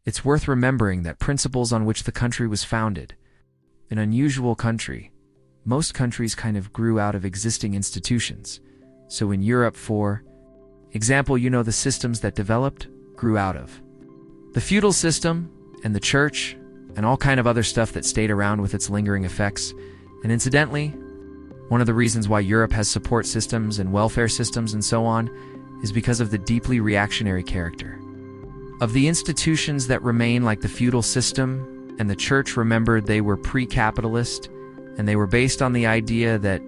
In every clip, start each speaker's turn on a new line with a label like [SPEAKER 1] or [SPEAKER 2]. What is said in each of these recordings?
[SPEAKER 1] It's worth remembering that principles on which the country was founded. An unusual country. Most countries kind of grew out of existing institutions. So in Europe, for example, the systems that developed grew out of the feudal system and the church and all kind of other stuff that stayed around with its lingering effects. And incidentally, one of the reasons why Europe has support systems and welfare systems and so on is because of the deeply reactionary character of the institutions that remain, like the feudal system and the church. Remembered they were pre-capitalist, and they were based on the idea that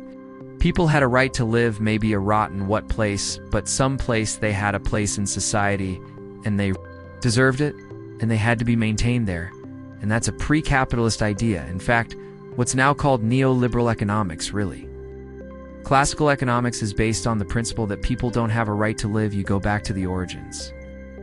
[SPEAKER 1] people had a right to live, maybe a rotten what place, but some place they had a place in society, and they deserved it, and they had to be maintained there. And that's a pre-capitalist idea. In fact, what's now called neoliberal economics, really. Classical economics is based on the principle that people don't have a right to live. You go back to the origins.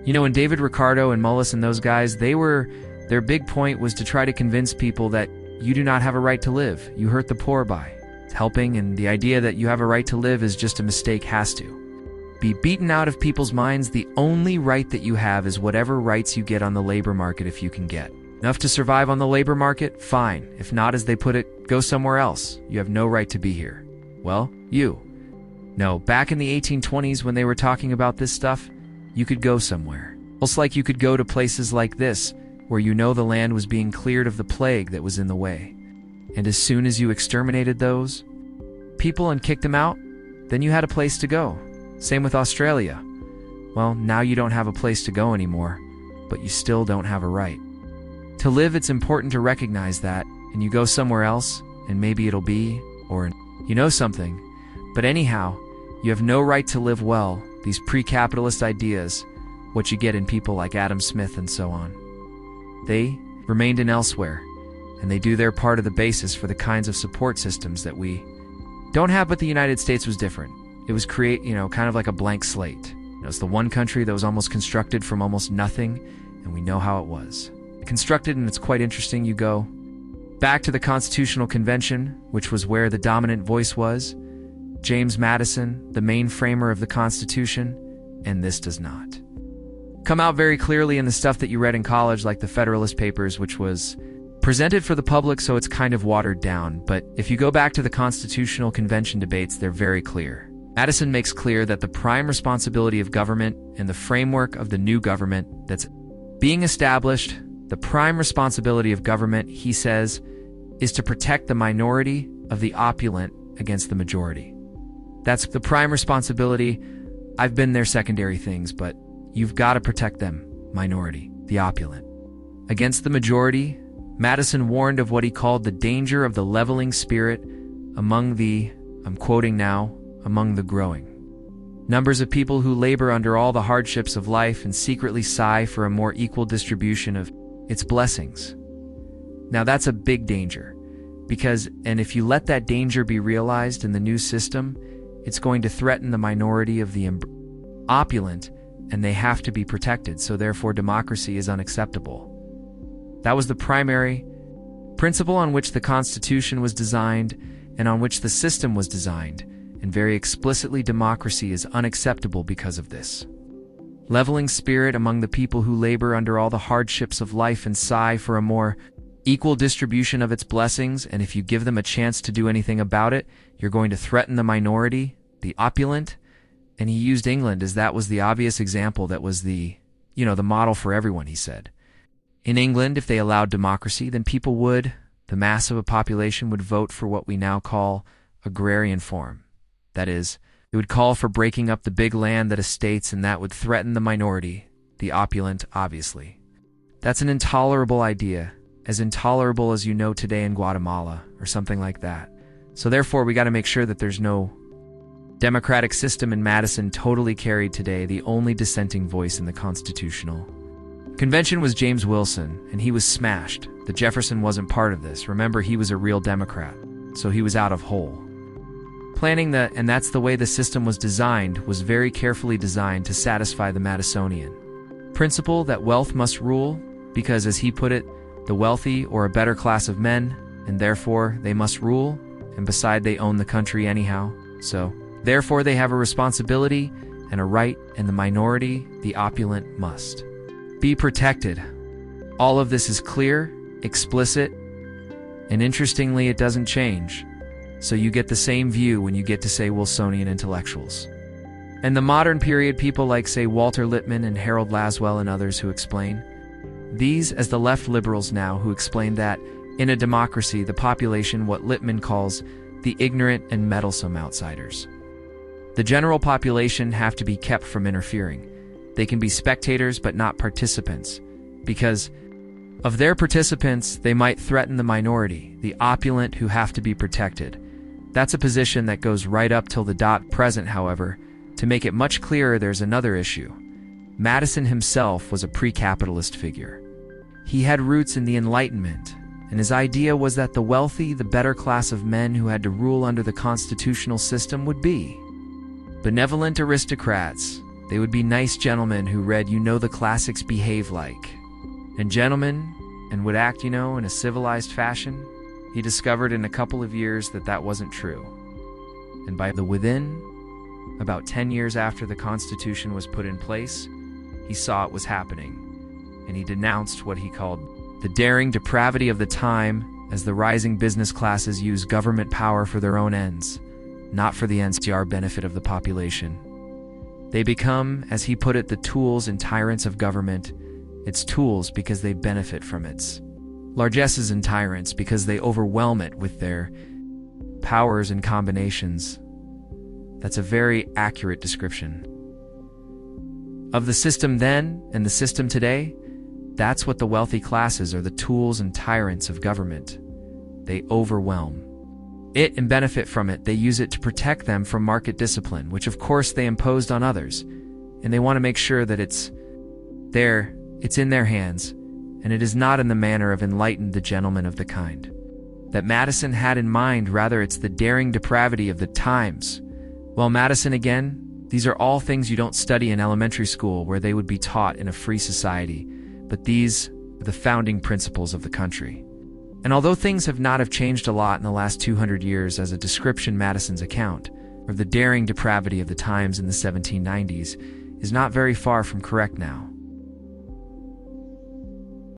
[SPEAKER 1] And David Ricardo and Mullis and those guys, their big point was to try to convince people that you do not have a right to live. You hurt the poor by helping, and the idea that you have a right to live is just a mistake, has to be beaten out of people's minds. The only right that you have is whatever rights you get on the labor market. If you can get enough to survive on the labor market, fine. If not, as they put it, go somewhere else. You have no right to be here. Well, No, back in the 1820s when they were talking about this stuff, you could go somewhere. Almost like you could go to places like this, where the land was being cleared of the plague that was in the way. And as soon as you exterminated those people and kicked them out, then you had a place to go. Same with Australia. Well, now you don't have a place to go anymore, but you still don't have a right to live. It's important to recognize that, and you go somewhere else, and maybe it'll be, or something. But anyhow, you have no right to live well. These pre-capitalist ideas, what you get in people like Adam Smith and so on. They remained in elsewhere, and they do their part of the basis for the kinds of support systems that we don't have. But the United States was different. It was kind of like a blank slate. It's the one country that was almost constructed from almost nothing, and we know how it was constructed, and it's quite interesting. You go back to the Constitutional Convention, which was where the dominant voice was. James Madison, the main framer of the Constitution, and this does not come out very clearly in the stuff that you read in college, like the Federalist Papers, which was presented for the public, so it's kind of watered down. But if you go back to the Constitutional Convention debates, they're very clear. Madison makes clear that the prime responsibility of government and the framework of the new government that's being established, the prime responsibility of government, he says, is to protect the minority of the opulent against the majority. That's the prime responsibility. I've been there, secondary things, but you've got to protect them, minority, the opulent, against the majority. Madison warned of what he called the danger of the leveling spirit among the, I'm quoting now, among the growing numbers of people who labor under all the hardships of life and secretly sigh for a more equal distribution of its blessings. Now that's a big danger, because, and if you let that danger be realized in the new system, it's going to threaten the minority of the opulent, and they have to be protected, so therefore democracy is unacceptable. That was the primary principle on which the Constitution was designed and on which the system was designed, and very explicitly democracy is unacceptable because of this leveling spirit among the people who labor under all the hardships of life and sigh for a more equal distribution of its blessings, and if you give them a chance to do anything about it, you're going to threaten the minority, the opulent. And he used England as that was the obvious example, that was the model for everyone, he said. In England, if they allowed democracy, then people would, the mass of a population would vote for what we now call agrarian form. That is, it would call for breaking up the big land that estates, and that would threaten the minority, the opulent, obviously. That's an intolerable idea, as intolerable as today in Guatemala, or something like that. So therefore, we got to make sure that there's no democratic system, and Madison totally carried today the only dissenting voice in the Constitutional Convention was James Wilson, and he was smashed. The Jefferson wasn't part of this. Remember, he was a real Democrat, so he was out of whole. Planning and that's the way the system was designed, was very carefully designed to satisfy the Madisonian principle that wealth must rule, because, as he put it, the wealthy, or a better class of men, and therefore they must rule, and beside they own the country anyhow, so therefore they have a responsibility and a right, and the minority, the opulent, must be protected. All of this is clear, explicit, and interestingly, it doesn't change. So you get the same view when you get to, say, Wilsonian intellectuals. And the modern period, people like, say, Walter Lippmann and Harold Laswell and others who explain these as the left liberals now, who explain that in a democracy, the population, what Lippmann calls the ignorant and meddlesome outsiders. The general population have to be kept from interfering. They can be spectators but not participants, because of their participants, they might threaten the minority, the opulent, who have to be protected. That's a position that goes right up till the present, however. To make it much clearer, there's another issue. Madison himself was a pre-capitalist figure. He had roots in the Enlightenment, and his idea was that the wealthy, the better class of men who had to rule under the constitutional system, would be benevolent aristocrats. They would be nice gentlemen who read, the classics, behave like, and gentlemen, and would act, in a civilized fashion. He discovered in a couple of years that that wasn't true. And by the within, about 10 years after the Constitution was put in place, he saw it was happening, and he denounced what he called the daring depravity of the time, as the rising business classes use government power for their own ends, not for the NCR benefit of the population. They become, as he put it, the tools and tyrants of government, its tools because they benefit from its largesses, and tyrants because they overwhelm it with their powers and combinations. That's a very accurate description of the system then and the system today. That's what the wealthy classes are, the tools and tyrants of government. They overwhelm it and benefit from it. They use it to protect them from market discipline, which of course they imposed on others. And they want to make sure that it's in their hands, and it is not in the manner of enlightened the gentleman of the kind that Madison had in mind. Rather, it's the daring depravity of the times. Well, Madison again, these are all things you don't study in elementary school, where they would be taught in a free society, but these are the founding principles of the country. And although things have not changed a lot in the last 200 years, as a description, Madison's account of the daring depravity of the times in the 1790s is not very far from correct now.